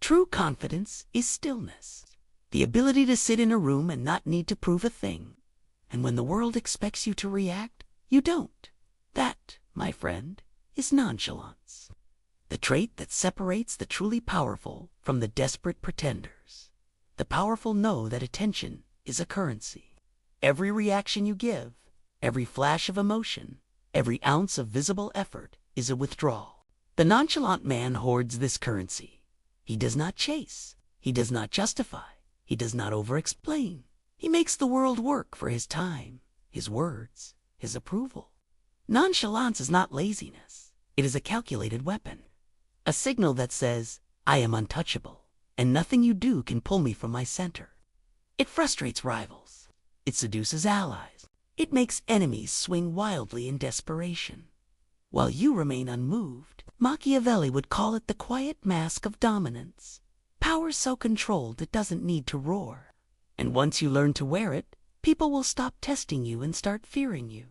True confidence is stillness, the ability to sit in a room and not need to prove a thing. And when the world expects you to react, you don't. That, my friend, is nonchalance. The trait that separates the truly powerful from the desperate pretenders. The powerful know that attention is a currency. Every reaction you give, every flash of emotion, every ounce of visible effort is a withdrawal. The nonchalant man hoards this currency. He does not chase. He does not justify. He does not over-explain. He makes the world work for his time, his words, his approval. Nonchalance is not laziness. It is a calculated weapon. A signal that says, I am untouchable, and nothing you do can pull me from my center. It frustrates rivals. It seduces allies. It makes enemies swing wildly in desperation. While you remain unmoved, Machiavelli would call it the quiet mask of dominance. Power so controlled it doesn't need to roar. And once you learn to wear it, people will stop testing you and start fearing you.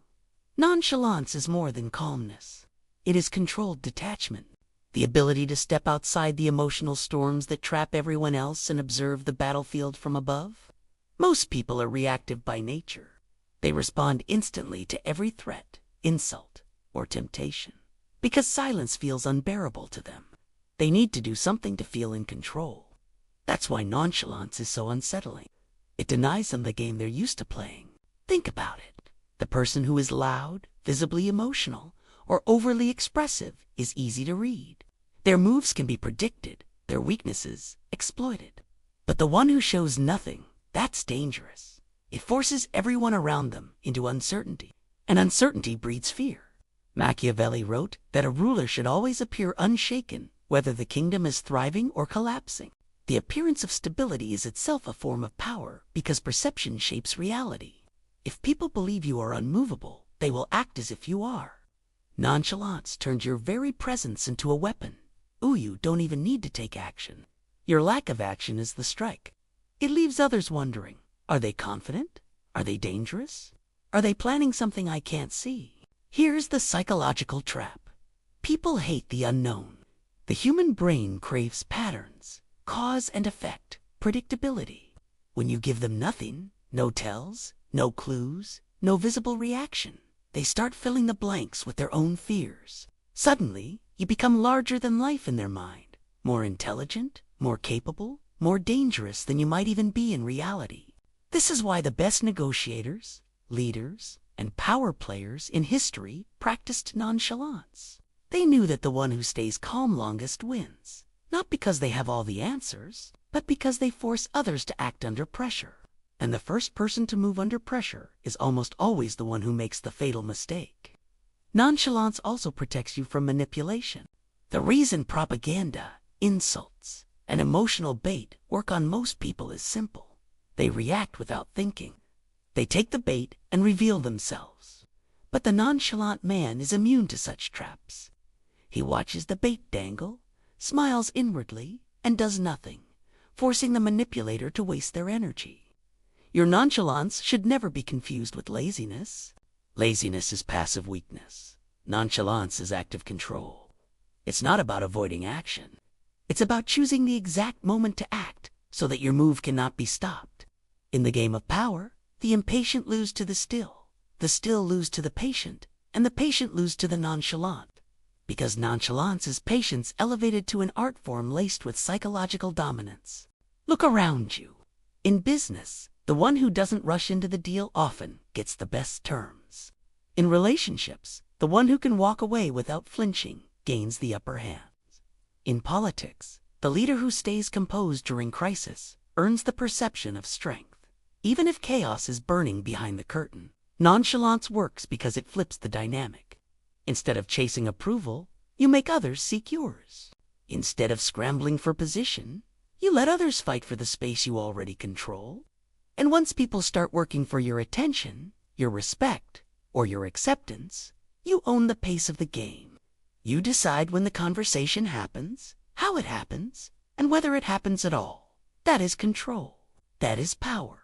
Nonchalance is more than calmness. It is controlled detachment, the ability to step outside the emotional storms that trap everyone else and observe the battlefield from above. Most people are reactive by nature. They respond instantly to every threat, insult, or temptation, because silence feels unbearable to them. They need to do something to feel in control. That's why nonchalance is so unsettling. It denies them the game they're used to playing. Think about it. The person who is loud, visibly emotional, or overly expressive is easy to read. Their moves can be predicted, their weaknesses exploited. But the one who shows nothing, that's dangerous. It forces everyone around them into uncertainty, and uncertainty breeds fear. Machiavelli wrote that a ruler should always appear unshaken, whether the kingdom is thriving or collapsing. The appearance of stability is itself a form of power because perception shapes reality. If people believe you are unmovable, they will act as if you are. Nonchalance turns your very presence into a weapon. You don't even need to take action. Your lack of action is the strike. It leaves others wondering, are they confident? Are they dangerous? Are they planning something I can't see? Here's the psychological trap. People hate the unknown. The human brain craves patterns, cause and effect, predictability. When you give them nothing, no tells, no clues, no visible reaction, they start filling the blanks with their own fears. Suddenly, you become larger than life in their mind, more intelligent, more capable, more dangerous than you might even be in reality. This is why the best negotiators, leaders, and power players in history practiced nonchalance. They knew that the one who stays calm longest wins, not because they have all the answers, but because they force others to act under pressure. And the first person to move under pressure is almost always the one who makes the fatal mistake. Nonchalance also protects you from manipulation. The reason propaganda, insults, and emotional bait work on most people is simple. They react without thinking. They take the bait and reveal themselves. But the nonchalant man is immune to such traps. He watches the bait dangle, smiles inwardly, and does nothing, forcing the manipulator to waste their energy. Your nonchalance should never be confused with laziness. Laziness is passive weakness. Nonchalance is active control. It's not about avoiding action. It's about choosing the exact moment to act so that your move cannot be stopped. In the game of power, the impatient lose to the still lose to the patient, and the patient lose to the nonchalant. Because nonchalance is patience elevated to an art form laced with psychological dominance. Look around you. In business, the one who doesn't rush into the deal often gets the best terms. In relationships, the one who can walk away without flinching gains the upper hand. In politics, the leader who stays composed during crisis earns the perception of strength. Even if chaos is burning behind the curtain, nonchalance works because it flips the dynamic. Instead of chasing approval, you make others seek yours. Instead of scrambling for position, you let others fight for the space you already control. And once people start working for your attention, your respect, or your acceptance, you own the pace of the game. You decide when the conversation happens, how it happens, and whether it happens at all. That is control. That is power.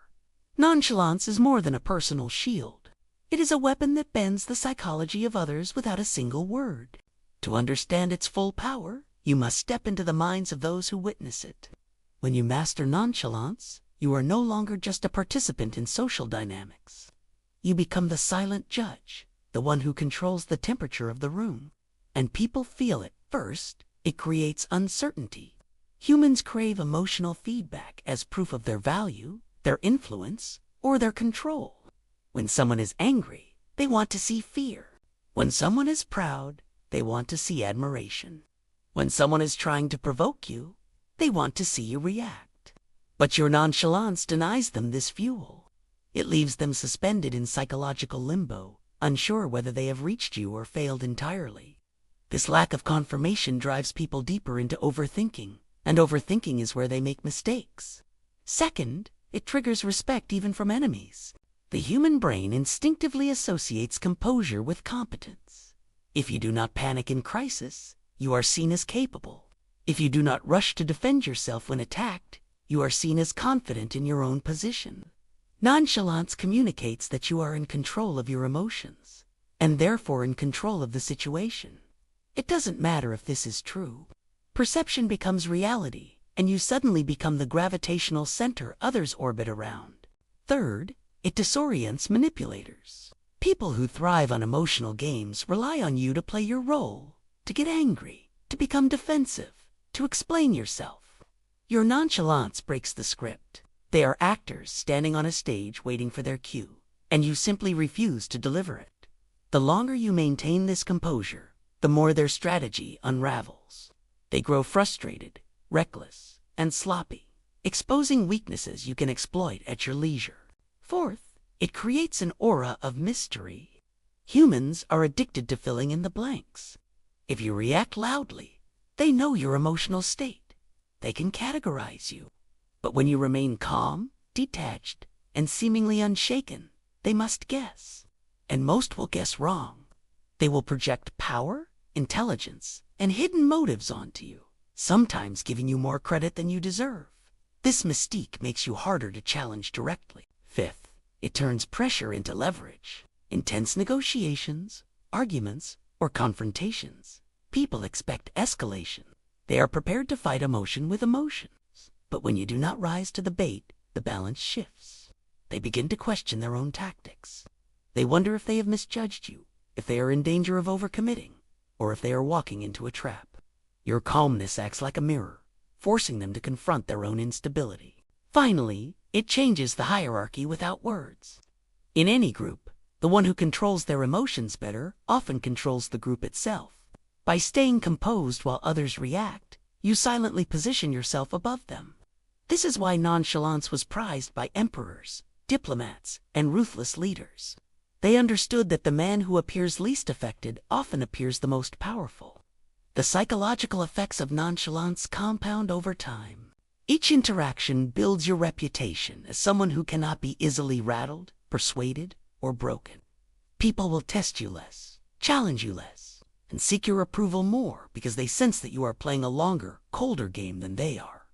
Nonchalance is more than a personal shield. It is a weapon that bends the psychology of others without a single word. To understand its full power, You must step into the minds of those who witness it. When you master nonchalance, you are no longer just a participant in social dynamics. You become the silent judge, the one who controls the temperature of the room. And people feel it. First, it creates uncertainty. Humans crave emotional feedback as proof of their value, their influence, or their control. When someone is angry, they want to see fear. When someone is proud, they want to see admiration. When someone is trying to provoke you, they want to see you react. But your nonchalance denies them this fuel. It leaves them suspended in psychological limbo, unsure whether they have reached you or failed entirely. This lack of confirmation drives people deeper into overthinking, and overthinking is where they make mistakes. Second, it triggers respect even from enemies. The human brain instinctively associates composure with competence. If you do not panic in crisis, you are seen as capable. If you do not rush to defend yourself when attacked, you are seen as confident in your own position. Nonchalance communicates that you are in control of your emotions, and therefore in control of the situation. It doesn't matter if this is true. Perception becomes reality, and you suddenly become the gravitational center others orbit around. Third, it disorients manipulators. People who thrive on emotional games rely on you to play your role, to get angry, to become defensive, to explain yourself. Your nonchalance breaks the script. They are actors standing on a stage waiting for their cue, and you simply refuse to deliver it. The longer you maintain this composure, the more their strategy unravels. They grow frustrated, reckless, and sloppy, exposing weaknesses you can exploit at your leisure. Fourth, it creates an aura of mystery. Humans are addicted to filling in the blanks. If you react loudly, they know your emotional state. They can categorize you. But when you remain calm, detached, and seemingly unshaken, they must guess. And most will guess wrong. They will project power, intelligence, and hidden motives onto you, sometimes giving you more credit than you deserve. This mystique makes you harder to challenge directly. Fifth, it turns pressure into leverage. Intense negotiations, arguments, or confrontations. People expect escalation. They are prepared to fight emotion with emotions. But when you do not rise to the bait, the balance shifts. They begin to question their own tactics. They wonder if they have misjudged you, if they are in danger of overcommitting, or if they are walking into a trap. Your calmness acts like a mirror, forcing them to confront their own instability. Finally, it changes the hierarchy without words. In any group, the one who controls their emotions better often controls the group itself. By staying composed while others react, you silently position yourself above them. This is why nonchalance was prized by emperors, diplomats, and ruthless leaders. They understood that the man who appears least affected often appears the most powerful. The psychological effects of nonchalance compound over time. Each interaction builds your reputation as someone who cannot be easily rattled, persuaded, or broken. People will test you less, challenge you less, and seek your approval more because they sense that you are playing a longer, colder game than they are.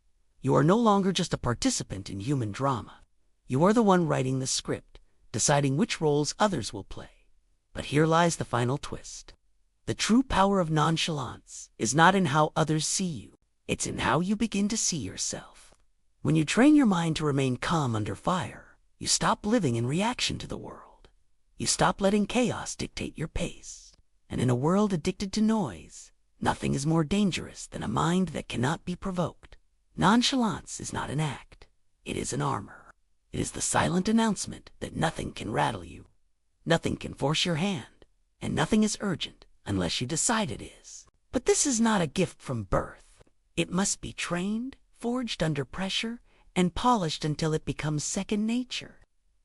You are no longer just a participant in human drama. You are the one writing the script, deciding which roles others will play. But here lies the final twist. The true power of nonchalance is not in how others see you. It's in how you begin to see yourself. When you train your mind to remain calm under fire, you stop living in reaction to the world. You stop letting chaos dictate your pace. And in a world addicted to noise, nothing is more dangerous than a mind that cannot be provoked. Nonchalance is not an act. It is an armor. It is the silent announcement that nothing can rattle you. Nothing can force your hand, and nothing is urgent unless you decide it is. But this is not a gift from birth. It must be trained, forged under pressure, and polished until it becomes second nature.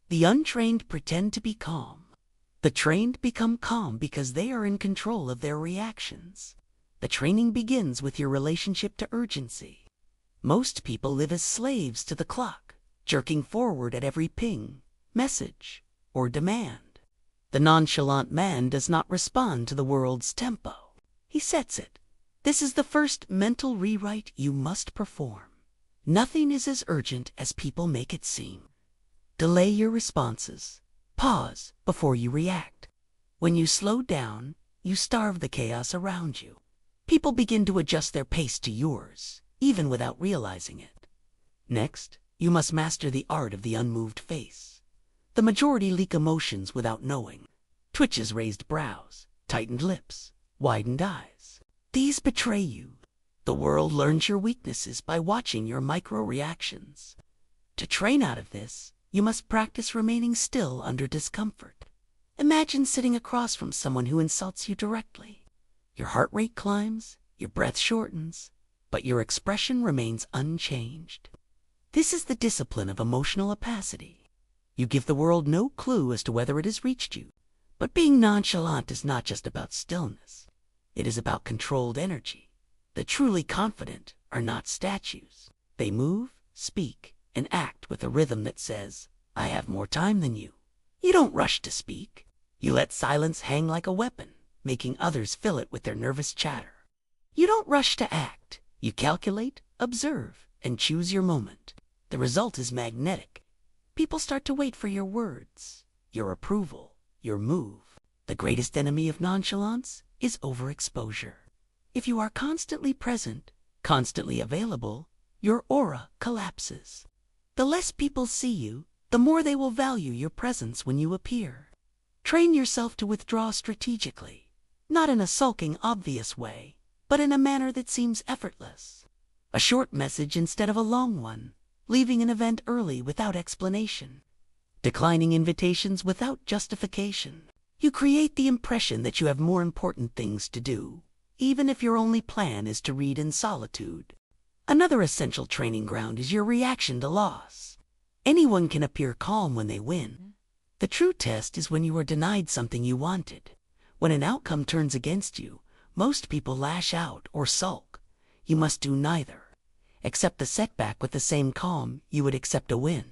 The untrained pretend to be calm. The trained become calm because they are in control of their reactions. The training begins with your relationship to urgency. Most people live as slaves to the clock, jerking forward at every ping, message, or demand. The nonchalant man does not respond to the world's tempo. He sets it. This is the first mental rewrite you must perform. Nothing is as urgent as people make it seem. Delay your responses. Pause before you react. When you slow down, you starve the chaos around you. People begin to adjust their pace to yours, even without realizing it. Next, you must master the art of the unmoved face. The majority leak emotions without knowing. Twitches, raised brows, tightened lips, widened eyes. These betray you. The world learns your weaknesses by watching your micro-reactions. To train out of this, you must practice remaining still under discomfort. Imagine sitting across from someone who insults you directly. Your heart rate climbs, your breath shortens, but your expression remains unchanged. This is the discipline of emotional opacity. You give the world no clue as to whether it has reached you. But being nonchalant is not just about stillness. It is about controlled energy. The truly confident are not statues. They move, speak, and act with a rhythm that says, I have more time than you. You don't rush to speak. You let silence hang like a weapon, making others fill it with their nervous chatter. You don't rush to act. You calculate, observe, and choose your moment. The result is magnetic. People start to wait for your words, your approval, your move. The greatest enemy of nonchalance is overexposure. If you are constantly present, constantly available, your aura collapses. The less people see you, the more they will value your presence when you appear. Train yourself to withdraw strategically, not in a sulking, obvious way, but in a manner that seems effortless. A short message instead of a long one, leaving an event early without explanation, declining invitations without justification. You create the impression that you have more important things to do, even if your only plan is to read in solitude. Another essential training ground is your reaction to loss. Anyone can appear calm when they win. The true test is when you are denied something you wanted. When an outcome turns against you, most people lash out or sulk. You must do neither. Accept the setback with the same calm you would accept a win.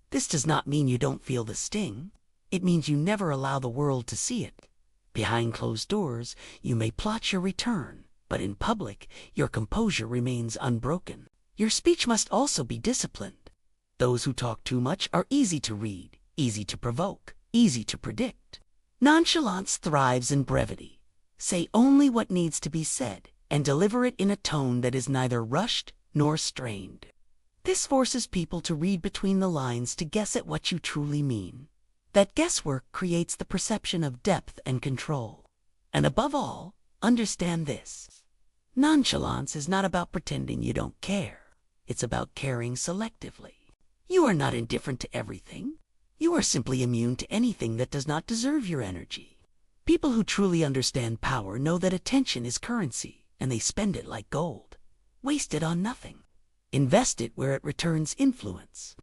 This does not mean you don't feel the sting. It means you never allow the world to see it. Behind closed doors, you may plot your return, but in public, your composure remains unbroken. Your speech must also be disciplined. Those who talk too much are easy to read, easy to provoke, easy to predict. Nonchalance thrives in brevity. Say only what needs to be said, and deliver it in a tone that is neither rushed nor strained. This forces people to read between the lines to guess at what you truly mean. That guesswork creates the perception of depth and control. And above all, understand this. Nonchalance is not about pretending you don't care. It's about caring selectively. You are not indifferent to everything. You are simply immune to anything that does not deserve your energy. People who truly understand power know that attention is currency, and they spend it like gold. Waste it on nothing. Invest it where it returns influence.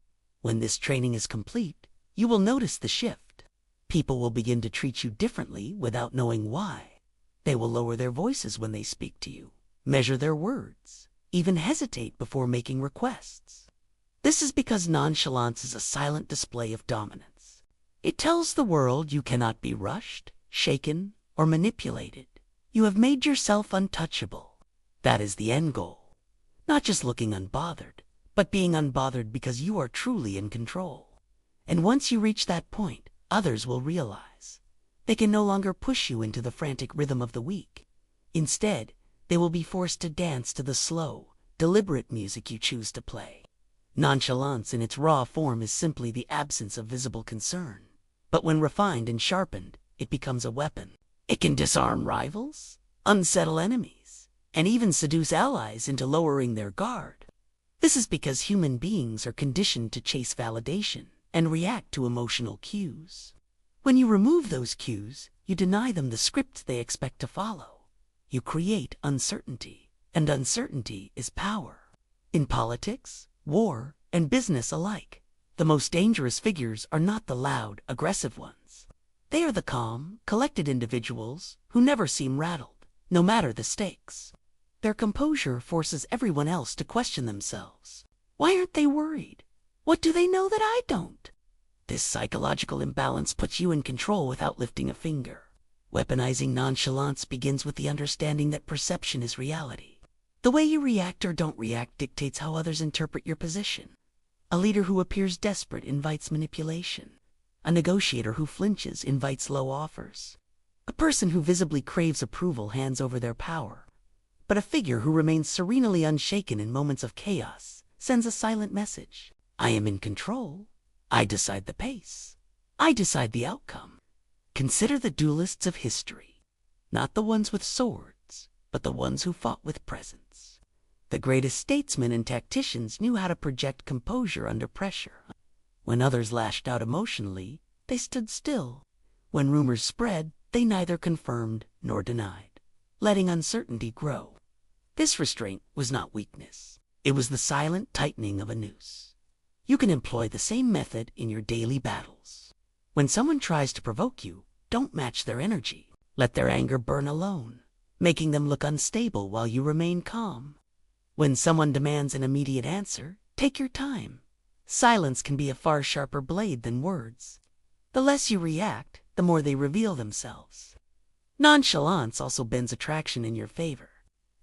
When this training is complete, you will notice the shift. People will begin to treat you differently without knowing why. They will lower their voices when they speak to you, measure their words, even hesitate before making requests. This is because nonchalance is a silent display of dominance. It tells the world you cannot be rushed, shaken, or manipulated. You have made yourself untouchable. That is the end goal. Not just looking unbothered, but being unbothered because you are truly in control. And once you reach that point, others will realize. They can no longer push you into the frantic rhythm of the week. Instead, they will be forced to dance to the slow, deliberate music you choose to play. Nonchalance in its raw form is simply the absence of visible concern. But when refined and sharpened, it becomes a weapon. It can disarm rivals, unsettle enemies, and even seduce allies into lowering their guard. This is because human beings are conditioned to chase validation and react to emotional cues. When you remove those cues, you deny them the script they expect to follow. You create uncertainty, and uncertainty is power. In politics, war, and business alike, the most dangerous figures are not the loud, aggressive ones. They are the calm, collected individuals who never seem rattled, no matter the stakes. Their composure forces everyone else to question themselves. Why aren't they worried? What do they know that I don't? This psychological imbalance puts you in control without lifting a finger. Weaponizing nonchalance begins with the understanding that perception is reality. The way you react or don't react dictates how others interpret your position. A leader who appears desperate invites manipulation. A negotiator who flinches invites low offers. A person who visibly craves approval hands over their power. But a figure who remains serenely unshaken in moments of chaos sends a silent message. I am in control. I decide the pace. I decide the outcome. Consider the duelists of history, not the ones with swords, but the ones who fought with presence. The greatest statesmen and tacticians knew how to project composure under pressure. When others lashed out emotionally, they stood still. When rumors spread, they neither confirmed nor denied, letting uncertainty grow. This restraint was not weakness. It was the silent tightening of a noose. You can employ the same method in your daily battles. When someone tries to provoke you, don't match their energy. Let their anger burn alone, making them look unstable while you remain calm. When someone demands an immediate answer, take your time. Silence can be a far sharper blade than words. The less you react, the more they reveal themselves. Nonchalance also bends attraction in your favor.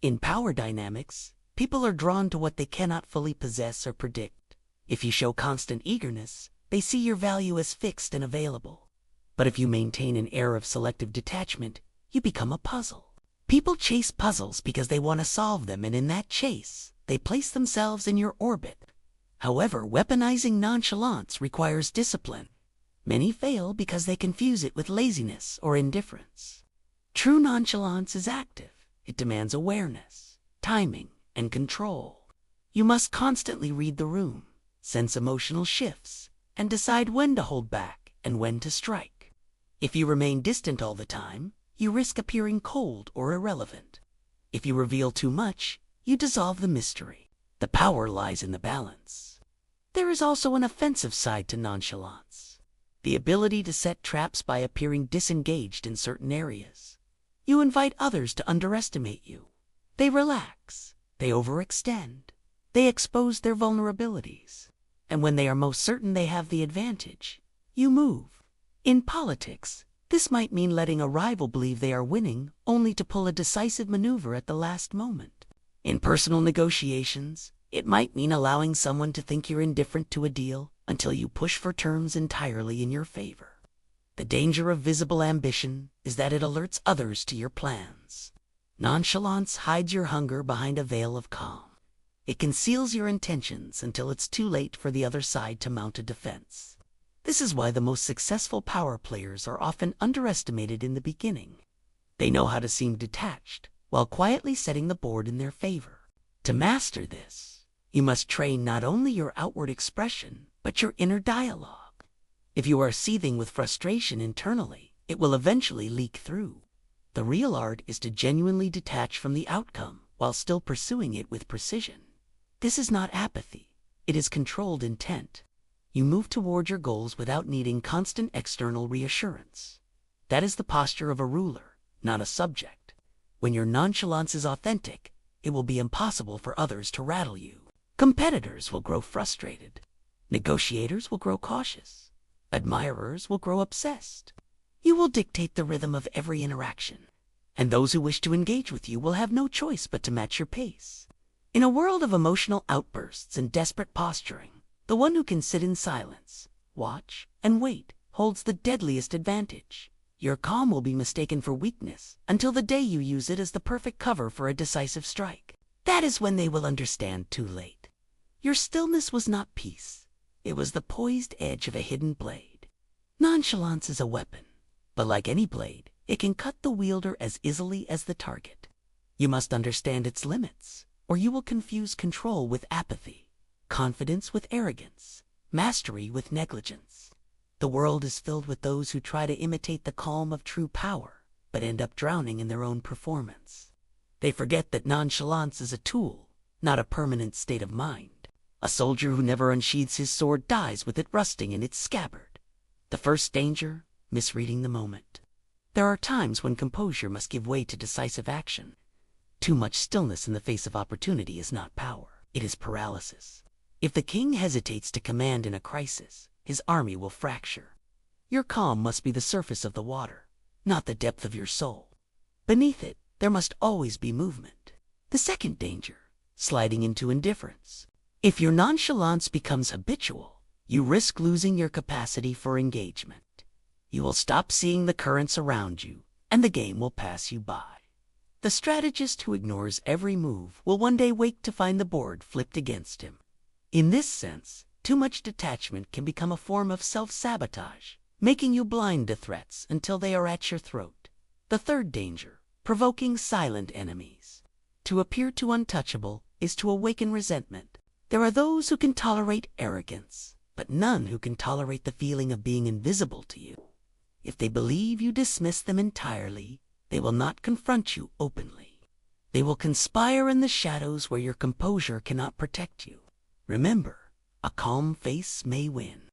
In power dynamics, people are drawn to what they cannot fully possess or predict. If you show constant eagerness, they see your value as fixed and available. But if you maintain an air of selective detachment, you become a puzzle. People chase puzzles because they want to solve them, and in that chase, they place themselves in your orbit. However, weaponizing nonchalance requires discipline. Many fail because they confuse it with laziness or indifference. True nonchalance is active. It demands awareness, timing, and control. You must constantly read the room, sense emotional shifts, and decide when to hold back and when to strike. If you remain distant all the time, you risk appearing cold or irrelevant. If you reveal too much, you dissolve the mystery. The power lies in the balance. There is also an offensive side to nonchalance. The ability to set traps by appearing disengaged in certain areas. You invite others to underestimate you. They relax. They overextend. They expose their vulnerabilities. And when they are most certain they have the advantage, you move. In politics, this might mean letting a rival believe they are winning only to pull a decisive maneuver at the last moment. In personal negotiations, it might mean allowing someone to think you're indifferent to a deal until you push for terms entirely in your favor. The danger of visible ambition is that it alerts others to your plans. Nonchalance hides your hunger behind a veil of calm. It conceals your intentions until it's too late for the other side to mount a defense. This is why the most successful power players are often underestimated in the beginning. They know how to seem detached while quietly setting the board in their favor. To master this, you must train not only your outward expression, but your inner dialogue. If you are seething with frustration internally, it will eventually leak through. The real art is to genuinely detach from the outcome while still pursuing it with precision. This is not apathy. It is controlled intent. You move toward your goals without needing constant external reassurance. That is the posture of a ruler, not a subject. When your nonchalance is authentic, it will be impossible for others to rattle you. Competitors will grow frustrated. Negotiators will grow cautious. Admirers will grow obsessed. You will dictate the rhythm of every interaction, and those who wish to engage with you will have no choice but to match your pace. In a world of emotional outbursts and desperate posturing, the one who can sit in silence, watch, and wait holds the deadliest advantage. Your calm will be mistaken for weakness until the day you use it as the perfect cover for a decisive strike. That is when they will understand too late. Your stillness was not peace. It was the poised edge of a hidden blade. Nonchalance is a weapon, but like any blade, it can cut the wielder as easily as the target. You must understand its limits, or you will confuse control with apathy, confidence with arrogance, mastery with negligence. The world is filled with those who try to imitate the calm of true power, but end up drowning in their own performance. They forget that nonchalance is a tool, not a permanent state of mind. A soldier who never unsheathes his sword dies with it rusting in its scabbard. The first danger, misreading the moment. There are times when composure must give way to decisive action. Too much stillness in the face of opportunity is not power. It is paralysis. If the king hesitates to command in a crisis, his army will fracture. Your calm must be the surface of the water, not the depth of your soul. Beneath it, there must always be movement. The second danger, sliding into indifference. If your nonchalance becomes habitual, you risk losing your capacity for engagement. You will stop seeing the currents around you, and the game will pass you by. The strategist who ignores every move will one day wake to find the board flipped against him. In this sense, too much detachment can become a form of self-sabotage, making you blind to threats until they are at your throat. The third danger, provoking silent enemies. To appear too untouchable is to awaken resentment. There are those who can tolerate arrogance, but none who can tolerate the feeling of being invisible to you. If they believe you dismiss them entirely, they will not confront you openly. They will conspire in the shadows where your composure cannot protect you. Remember, a calm face may win.